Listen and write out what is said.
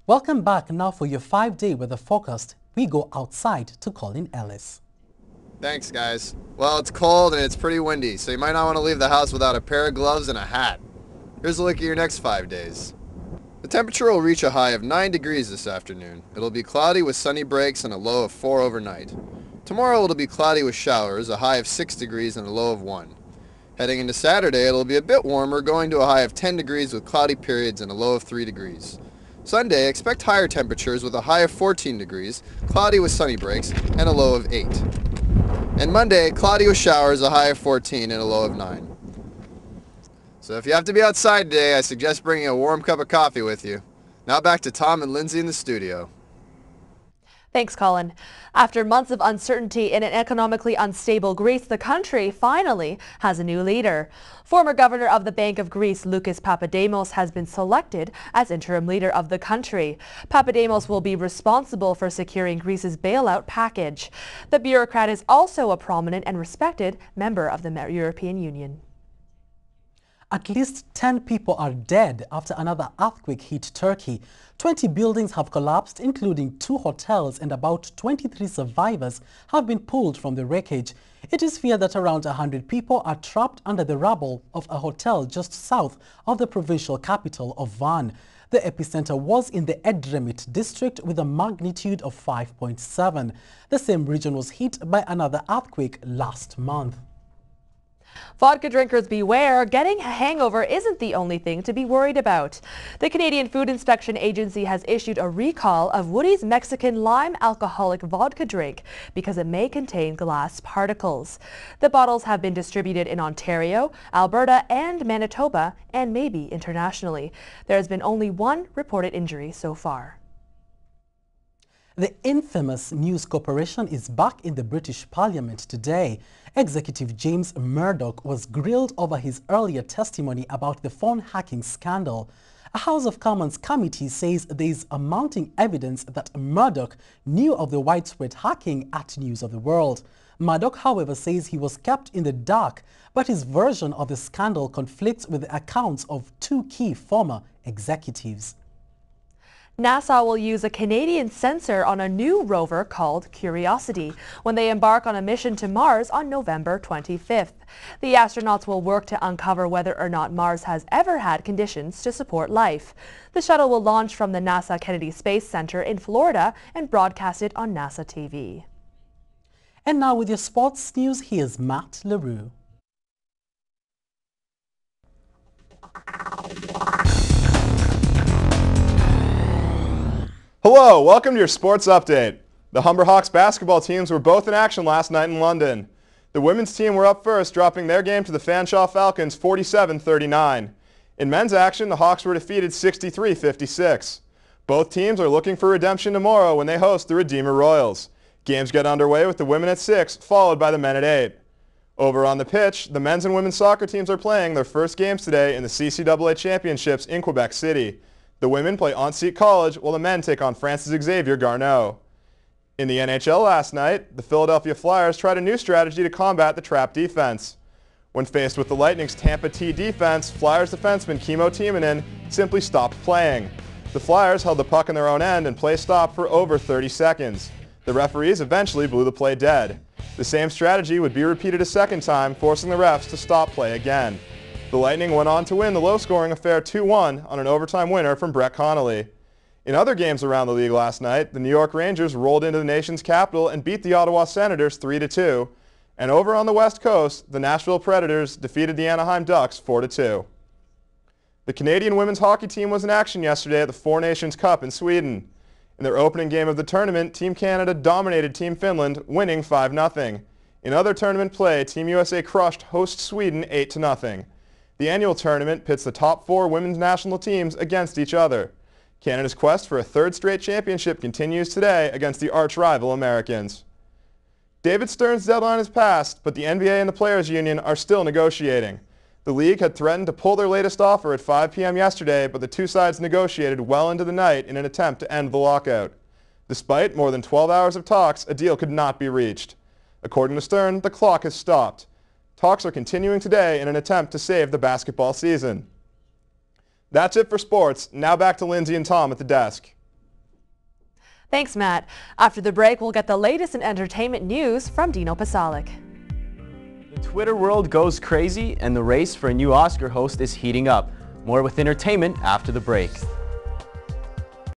Welcome back now for your 5-day weather forecast. We go outside to Colin Ellis. Thanks, guys. Well, it's cold and it's pretty windy, so you might not want to leave the house without a pair of gloves and a hat. Here's a look at your next 5 days. The temperature will reach a high of 9 degrees this afternoon. It'll be cloudy with sunny breaks and a low of 4 overnight. Tomorrow it'll be cloudy with showers, a high of 6 degrees and a low of 1. Heading into Saturday, it'll be a bit warmer, going to a high of 10 degrees with cloudy periods and a low of 3 degrees. Sunday, expect higher temperatures with a high of 14 degrees, cloudy with sunny breaks, and a low of 8. And Monday, cloudy with showers, a high of 14 and a low of 9. So if you have to be outside today, I suggest bringing a warm cup of coffee with you. Now back to Tom and Lindsay in the studio. Thanks, Colin. After months of uncertainty in an economically unstable Greece, the country finally has a new leader. Former governor of the Bank of Greece, Lucas Papademos, has been selected as interim leader of the country. Papademos will be responsible for securing Greece's bailout package. The bureaucrat is also a prominent and respected member of the European Union. At least 10 people are dead after another earthquake hit Turkey. 20 buildings have collapsed, including 2 hotels, and about 23 survivors have been pulled from the wreckage. It is feared that around 100 people are trapped under the rubble of a hotel just south of the provincial capital of Van. The epicenter was in the Edremit district with a magnitude of 5.7. The same region was hit by another earthquake last month. Vodka drinkers beware, getting a hangover isn't the only thing to be worried about. The Canadian Food Inspection Agency has issued a recall of Woody's Mexican Lime alcoholic vodka drink because it may contain glass particles. The bottles have been distributed in Ontario, Alberta and Manitoba, and maybe internationally. There has been only 1 reported injury so far. The infamous News Corporation is back in the British Parliament today. Executive James Murdoch was grilled over his earlier testimony about the phone hacking scandal. A House of Commons committee says there is a mounting evidence that Murdoch knew of the widespread hacking at News of the World. Murdoch, however, says he was kept in the dark, but his version of the scandal conflicts with the accounts of 2 key former executives. NASA will use a Canadian sensor on a new rover called Curiosity when they embark on a mission to Mars on November 25th. The astronauts will work to uncover whether or not Mars has ever had conditions to support life. The shuttle will launch from the NASA Kennedy Space Center in Florida and broadcast it on NASA TV. And now with your sports news, here's Matt LaRue. Hello, welcome to your sports update. The Humber Hawks basketball teams were both in action last night in London. The women's team were up first, dropping their game to the Fanshawe Falcons 47-39. In men's action, the Hawks were defeated 63-56. Both teams are looking for redemption tomorrow when they host the Redeemer Royals. Games get underway with the women at 6, followed by the men at 8. Over on the pitch, the men's and women's soccer teams are playing their first games today in the CCAA Championships in Quebec City. The women play Honseat College while the men take on Francis Xavier Garneau. In the NHL last night, the Philadelphia Flyers tried a new strategy to combat the trap defense. When faced with the Lightning's Tampa T defense, Flyers defenseman Kimmo Timonen simply stopped playing. The Flyers held the puck in their own end and play stopped for over 30 seconds. The referees eventually blew the play dead. The same strategy would be repeated a second time, forcing the refs to stop play again. The Lightning went on to win the low-scoring affair 2-1 on an overtime winner from Brett Connolly. In other games around the league last night, the New York Rangers rolled into the nation's capital and beat the Ottawa Senators 3-2. And over on the West Coast, the Nashville Predators defeated the Anaheim Ducks 4-2. The Canadian women's hockey team was in action yesterday at the Four Nations Cup in Sweden. In their opening game of the tournament, Team Canada dominated Team Finland, winning 5-0. In other tournament play, Team USA crushed host Sweden 8-0. The annual tournament pits the top 4 women's national teams against each other. Canada's quest for a 3rd straight championship continues today against the arch-rival Americans. David Stern's deadline has passed, but the NBA and the Players Union are still negotiating. The league had threatened to pull their latest offer at 5 p.m. yesterday, but the 2 sides negotiated well into the night in an attempt to end the lockout. Despite more than 12 hours of talks, a deal could not be reached. According to Stern, the clock has stopped. Talks are continuing today in an attempt to save the basketball season. That's it for sports. Now back to Lindsay and Tom at the desk. Thanks, Matt. After the break, we'll get the latest in entertainment news from Dino Pasalic. The Twitter world goes crazy, and the race for a new Oscar host is heating up. More with entertainment after the break.